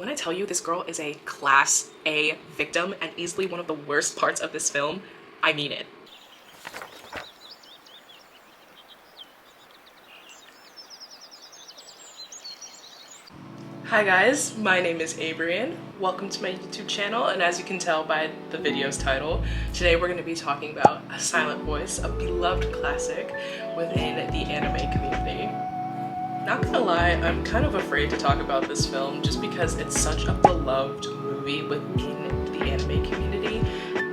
when I tell you this girl is a class A victim and easily one of the worst parts of this film, I mean it. Hi guys, my name is Abrian. Welcome to my YouTube channel, and as you can tell by the video's title, today we're going to be talking about A Silent Voice, a beloved classic within the anime community. Not gonna lie, I'm kind of afraid to talk about this film just because it's such a beloved movie within the anime community,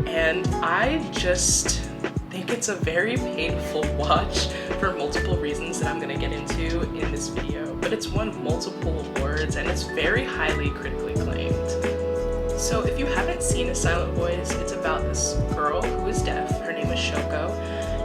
and I just think it's a very painful watch for multiple reasons that I'm gonna get into in this video. But it's won multiple awards and it's very highly critically acclaimed. So if you haven't seen A Silent Voice, it's about this girl who is deaf. Her name is Shoko,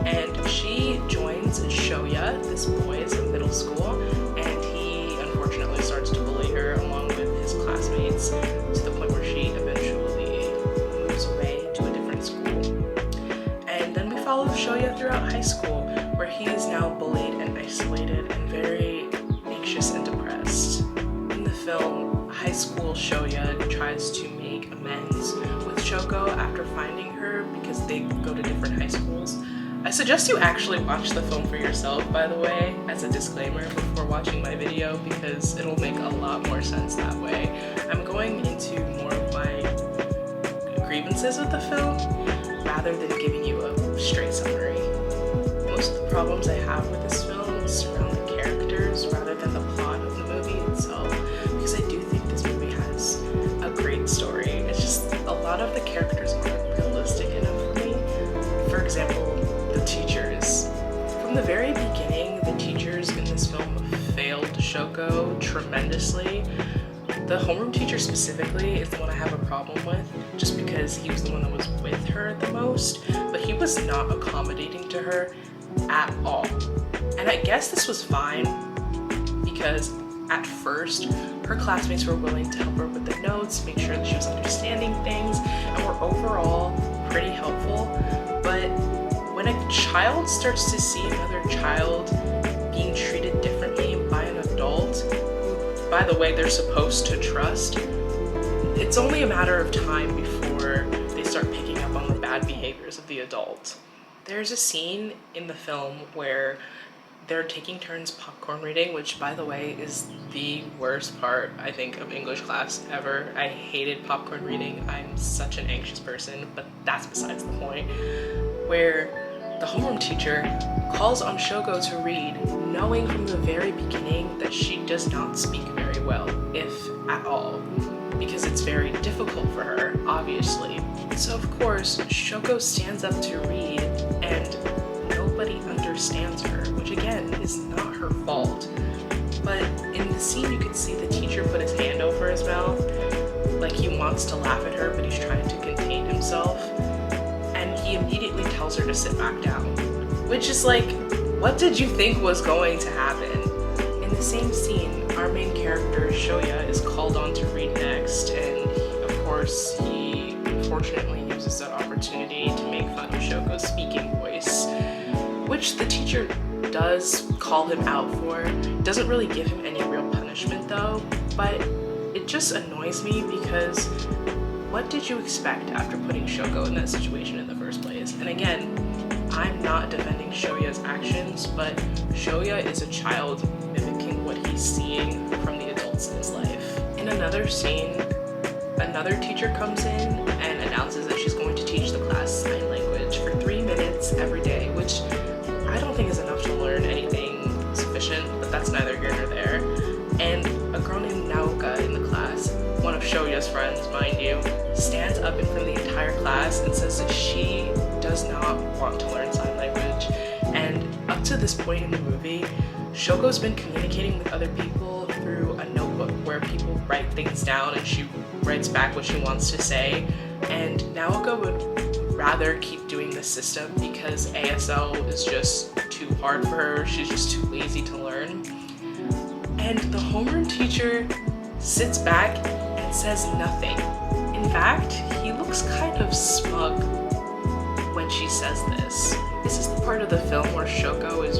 and she joins Shoya, this boy is in middle school, and he unfortunately starts to bully her along with his classmates to the point where she eventually moves away to a different school. And then we follow Shoya throughout high school, where he is now bullied and isolated and very anxious and depressed. In the film, high school Shoya tries to make amends with Shoko after finding her because they go to different high schools. I suggest you actually watch the film for yourself, by the way, as a disclaimer before watching my video, because it'll make a lot more sense that way. I'm going into more of my grievances with the film rather than giving you a straight summary. Most of the problems I have with this film surround the characters rather than the plot of the movie itself, because I do think this movie has a great story. It's just a lot of the characters aren't realistic enough for me. For example, the teachers. From the very beginning, the teachers in this film failed Shoko tremendously. The homeroom teacher specifically is the one I have a problem with, just because he was the one that was with her the most, but he was not accommodating to her at all. And I guess this was fine, because at first, her classmates were willing to help her with the notes, make sure that she was understanding things, and were overall pretty helpful. But when a child starts to see another child being treated differently by an adult, who, by the way, they're supposed to trust, it's only a matter of time before they start picking up on the bad behaviors of the adult. There's a scene in the film where they're taking turns popcorn reading, which, by the way, is the worst part, I think, of English class ever. I hated popcorn reading. I'm such an anxious person, but that's besides the point. Where the homeroom teacher calls on Shoko to read, knowing from the very beginning that she does not speak very well, if at all, because it's very difficult for her, obviously. So of course, Shoko stands up to read, and nobody understands her, which again is not her fault. But in the scene, you can see the teacher put his hand over his mouth, like he wants to laugh at her, but he's trying to contain himself. And he immediately tells her to sit back down, which is like, what did you think was going to happen? In the same scene, our main character, Shoya, is called on to read next, and of course, he unfortunately uses that opportunity to make fun of Shoko's speaking voice, which the teacher does call him out for. Doesn't really give him any real punishment though, but it just annoys me because what did you expect after putting Shoko in that situation in the first place? And again, I'm not defending Shoya's actions, but Shoya is a child mimicking what he's seeing from the adults in his life. In another scene, another teacher comes in and announces that she's going to teach the class sign language for 3 minutes every day, which I don't think is enough to learn anything sufficient, but that's neither here nor there. And a girl named Naoka in the class, one of Shoya's friends, mind you, stands up in front of the entire class and says that she does not want to learn sign language. And up to this point in the movie, Shoko's been communicating with other people through a notebook where people write things down and she writes back what she wants to say. And Naoka would rather keep doing this system because ASL is just too hard for her. She's just too lazy to learn. And the homeroom teacher sits back and says nothing. In fact, he looks kind of smug when she says this. This is the part of the film where Shoko is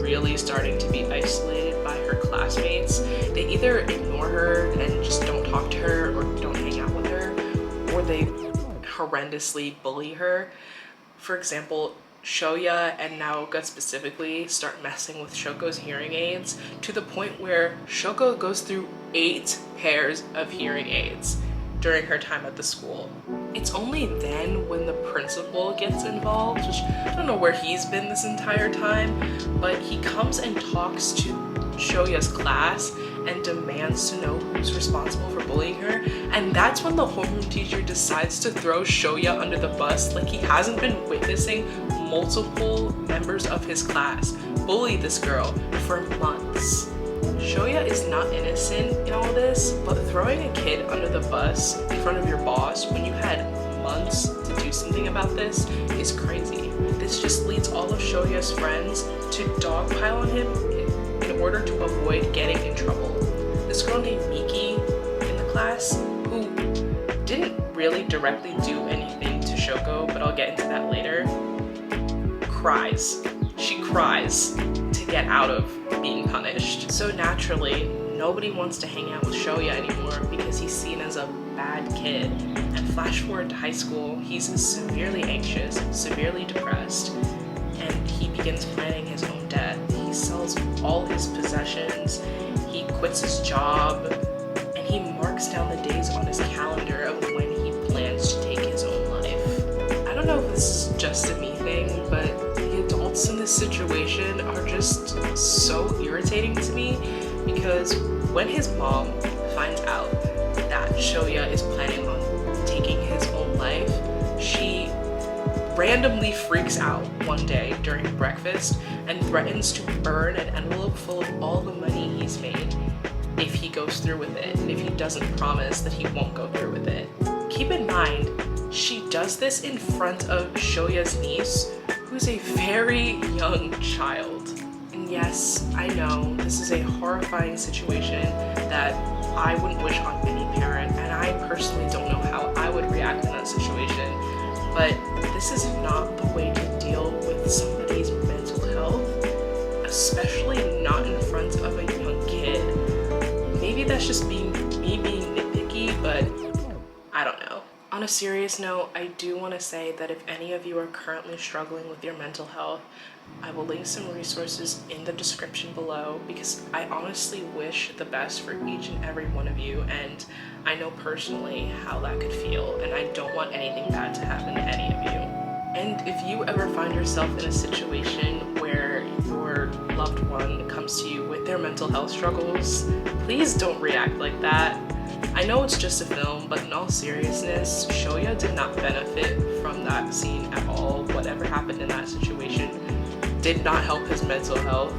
really starting to be isolated by her classmates. They either ignore her and just don't talk to her, horrendously bully her. For example, Shoya and Naoka specifically start messing with Shoko's hearing aids to the point where Shoko goes through 8 pairs of hearing aids during her time at the school. It's only then when the principal gets involved, which I don't know where he's been this entire time, but he comes and talks to Shoya's class and demands to know who's responsible for bullying her, and that's when the homeroom teacher decides to throw Shoya under the bus, like he hasn't been witnessing multiple members of his class bully this girl for months. Shoya is not innocent in all this, but throwing a kid under the bus in front of your boss when you had months to do something about this is crazy. This just leads all of Shoya's friends to dogpile on him in order to avoid getting in trouble. This girl named Miki in the class, who didn't really directly do anything to Shoko, but I'll get into that later, cries. She cries to get out of being punished. So naturally, nobody wants to hang out with Shoya anymore because he's seen as a bad kid. And flash forward to high school, he's severely anxious, severely depressed, and he begins planning his own death. He sells all his possessions, he quits his job, and he marks down the days on his calendar of when he plans to take his own life. I don't know if this is just a me thing, but the adults in this situation are just so irritating to me, because when his mom finds out that Shoya is planning on taking his own life, she randomly freaks out one day during breakfast and threatens to burn an envelope full of all the money he's made if he goes through with it, if he doesn't promise that he won't go through with it. Keep in mind, she does this in front of Shoya's niece, who's a very young child. And yes, I know this is a horrifying situation that I wouldn't wish on any parent, and I personally don't know how I would react in that situation, but this is not the way to deal with somebody's mental health, especially not in front of a young kid. Maybe that's just me being nitpicky, but I don't know. On a serious note, I do want to say that if any of you are currently struggling with your mental health, I will link some resources in the description below, because I honestly wish the best for each and every one of you, and I know personally how that could feel, and I don't want anything bad to happen to any of you. And if you ever find yourself in a situation where your loved one comes to you with their mental health struggles, please don't react like that. I know it's just a film, but in all seriousness, Shoya did not benefit from that scene at all. Whatever happened in that situation did not help his mental health,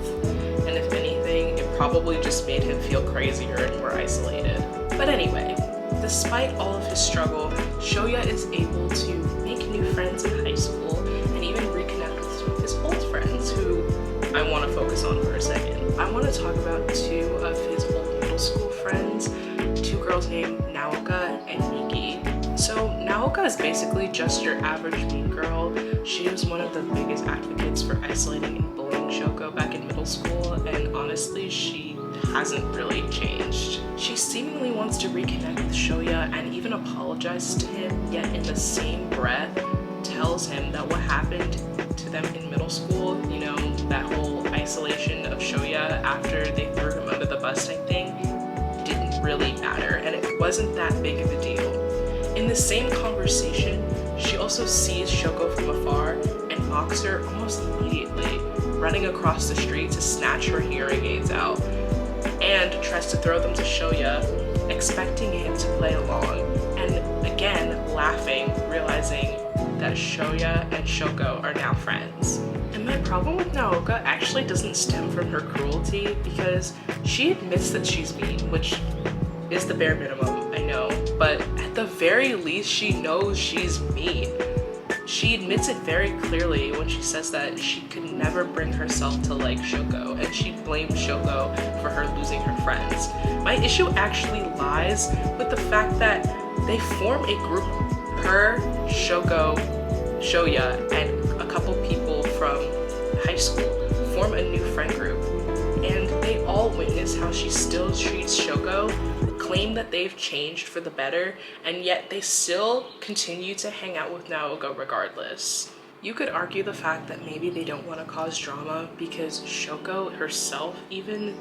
and if anything, it probably just made him feel crazier and more isolated. But anyway, despite all of his struggle, Shoya is able to make new friends in high school and even reconnect with some of his old friends, who I want to focus on for a second. I want to talk about 2 of his old middle school friends, 2 girls named Naoka and Miki. So Naoka is basically just your average mean girl. She was one of the biggest advocates for isolating and bullying Shoko back in middle school, and honestly, she hasn't really changed. She seemingly wants to reconnect with Shoya and even apologizes to him, yet in the same breath tells him that what happened to them in middle school, you know, that whole isolation of Shoya after they threw him under the bus type thing, didn't really matter, and it wasn't that big of a deal. In the same conversation, she also sees Shoko from afar and mocks her almost immediately, running across the street to snatch her hearing aids out, and tries to throw them to Shoya, expecting him to play along, and again laughing, realizing that Shoya and Shoko are now friends. And my problem with Naoka actually doesn't stem from her cruelty, because she admits that she's mean, which is the bare minimum, I know, but at the very least she knows she's mean. She admits it very clearly when she says that she could never bring herself to like Shoko, and she blames Shoko for her losing her friends. My issue actually lies with the fact that they form a group, her, Shoko, Shoya, and a couple people from high school form a new friend group, and they all witness how she still treats Shoko claim that they've changed for the better, and yet they still continue to hang out with Naoka regardless. You could argue the fact that maybe they don't want to cause drama because Shoko herself even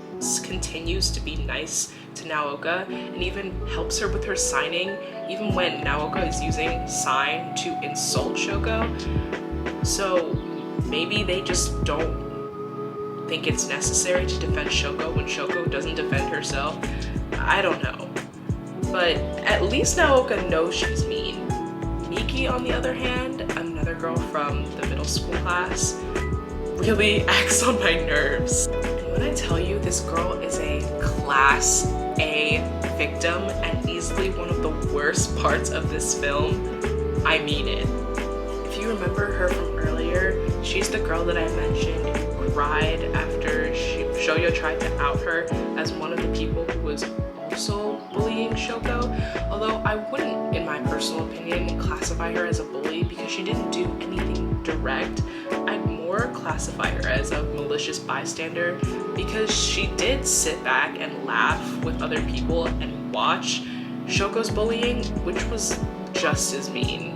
continues to be nice to Naoka and even helps her with her signing, even when Naoka is using sign to insult Shoko. So maybe they just don't think it's necessary to defend Shoko when Shoko doesn't defend herself. I don't know. But at least Naoka knows she's mean. Miki, on the other hand, another girl from the middle school class, really acts on my nerves. And when I tell you this girl is a class A victim and easily one of the worst parts of this film, I mean it. If you remember her from earlier, she's the girl that I mentioned who cried after Shoya tried to out her as one of the people who was also bullying Shoko, although I wouldn't, in my personal opinion, classify her as a bully because she didn't do anything direct. I'd more classify her as a malicious bystander because she did sit back and laugh with other people and watch Shoko's bullying, which was just as mean.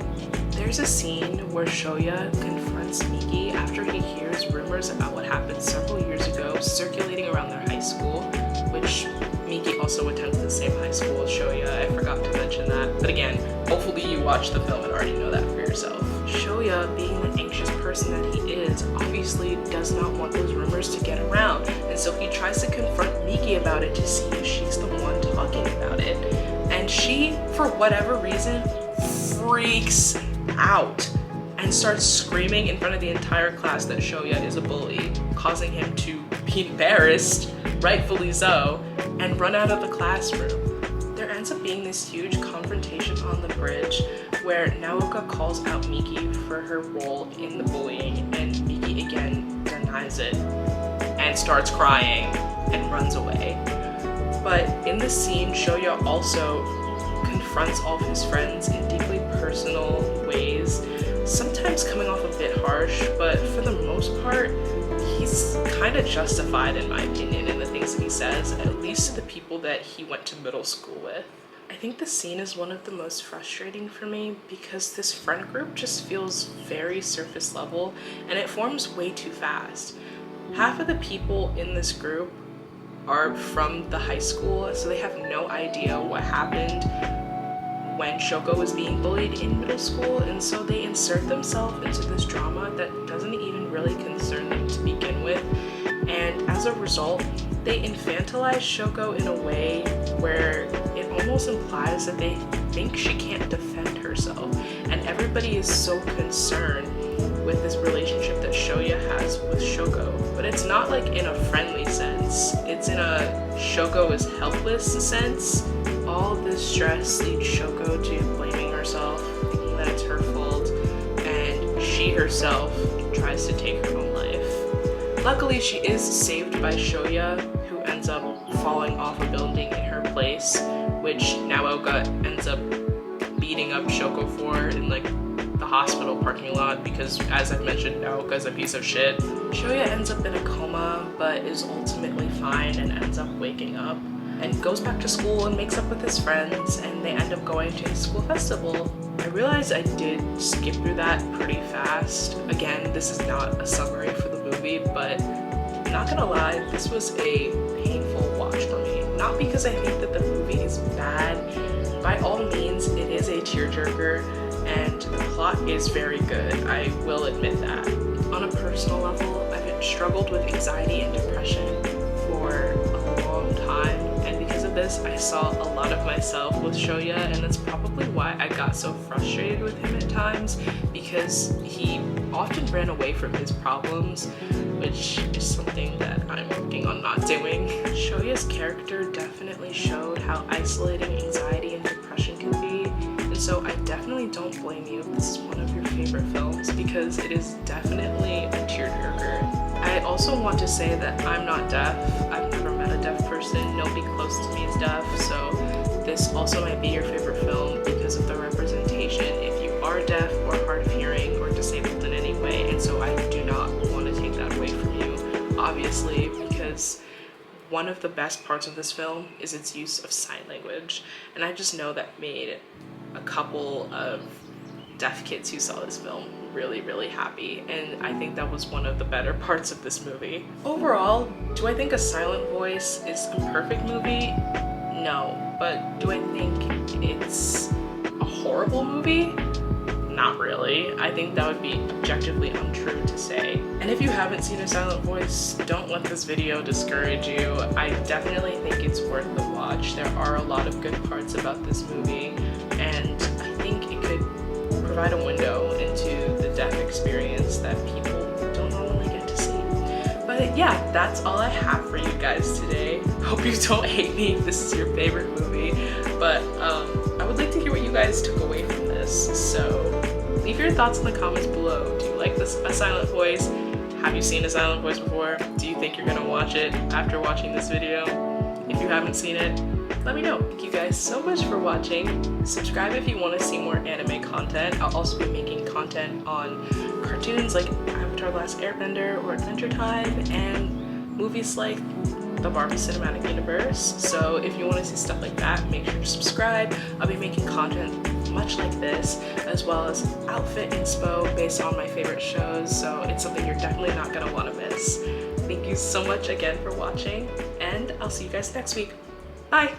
There's a scene where Shoya confronts Miki after he hears rumors about what happened several years ago circulating around their high school, which Miki also attended the same high school as Shoya. I forgot to mention that. But again, hopefully you watched the film and already know that for yourself. Shoya, being the anxious person that he is, obviously does not want those rumors to get around. And so he tries to confront Miki about it to see if she's the one talking about it. And she, for whatever reason, freaks out and starts screaming in front of the entire class that Shoya is a bully, causing him to be embarrassed, rightfully so, and run out of the classroom. There ends up being this huge confrontation on the bridge where Naoka calls out Miki for her role in the bullying, and Miki again denies it and starts crying and runs away. But in this scene, Shoya also confronts all of his friends in deeply personal ways, sometimes coming off a bit harsh, but for the most part, he's kind of justified in my opinion in the things that he says, at least to the people that he went to middle school with. I think the scene is one of the most frustrating for me because this friend group just feels very surface level and it forms way too fast. Half of the people in this group are from the high school, so they have no idea what happened when Shoko was being bullied in middle school, and so they insert themselves into this drama that doesn't even really concern them to begin with, and as a result they infantilize Shoko in a way where it almost implies that they think she can't defend herself, and everybody is so concerned with this relationship that Shoya has with Shoko. But it's not like in a friendly sense, it's in a Shoko is helpless sense. All this stress leads Shoko to blaming herself, thinking that it's her fault, and she herself tries to take her own life. Luckily, she is saved by Shoya, who ends up falling off a building in her place, which Naoka ends up beating up Shoko for in like the hospital parking lot because, as I've mentioned, Naoka's a piece of shit. Shoya ends up in a coma, but is ultimately fine and ends up waking up and goes back to school and makes up with his friends, and they end up going to his school festival. I realized I did skip through that pretty fast. Again, this is not a summary for the movie, but not gonna lie, this was a painful watch for me. Not because I think that the movie is bad. By all means, it is a tearjerker, and the plot is very good. I will admit that. On a personal level, I've struggled with anxiety and depression for a long time, and because of this, I saw a lot of myself with Shoya, and that's probably why I got so frustrated with him at times, because he often ran away from his problems, which is something that I'm working on not doing. Shoya's character definitely showed how isolating anxiety and depression can be, and so I definitely don't blame you if this is one of your favorite films, because it is definitely a tearjerker. I also want to say that I'm not deaf. I've never met a deaf person. Nobody close to me is deaf, so this also might be your favorite film because of the representation if you are deaf or hard of hearing or disabled in any way, and so I do not want to take that away from you, obviously, because one of the best parts of this film is its use of sign language, and I just know that made a couple of deaf kids who saw this film really happy, and I think that was one of the better parts of this movie. Overall, do I think A Silent Voice is a perfect movie? No. But do I think it's a horrible movie? Not really. I think that would be objectively untrue to say. And if you haven't seen A Silent Voice, don't let this video discourage you. I definitely think it's worth the watch. There are a lot of good parts about this movie, and I think it could provide a window into the deaf experience that people don't normally get to see. But yeah, that's all I have for you guys today. Hope you don't hate me if this is your favorite movie, but I would like to hear what you guys took away from this. So leave your thoughts in the comments below. Do you like this A Silent Voice? Have you seen A Silent Voice before? Do you think you're gonna watch it after watching this video? If you haven't seen it, let me know. Thank you guys so much for watching. Subscribe if you want to see more anime content. I'll also be making content on cartoons like Avatar: The Last Airbender or Adventure Time, and movies like the Barbie Cinematic Universe. So if you want to see stuff like that, make sure to subscribe. I'll be making content much like this, as well as outfit inspo based on my favorite shows, so it's something you're definitely not going to want to miss. Thank you so much again for watching, and I'll see you guys next week. Bye!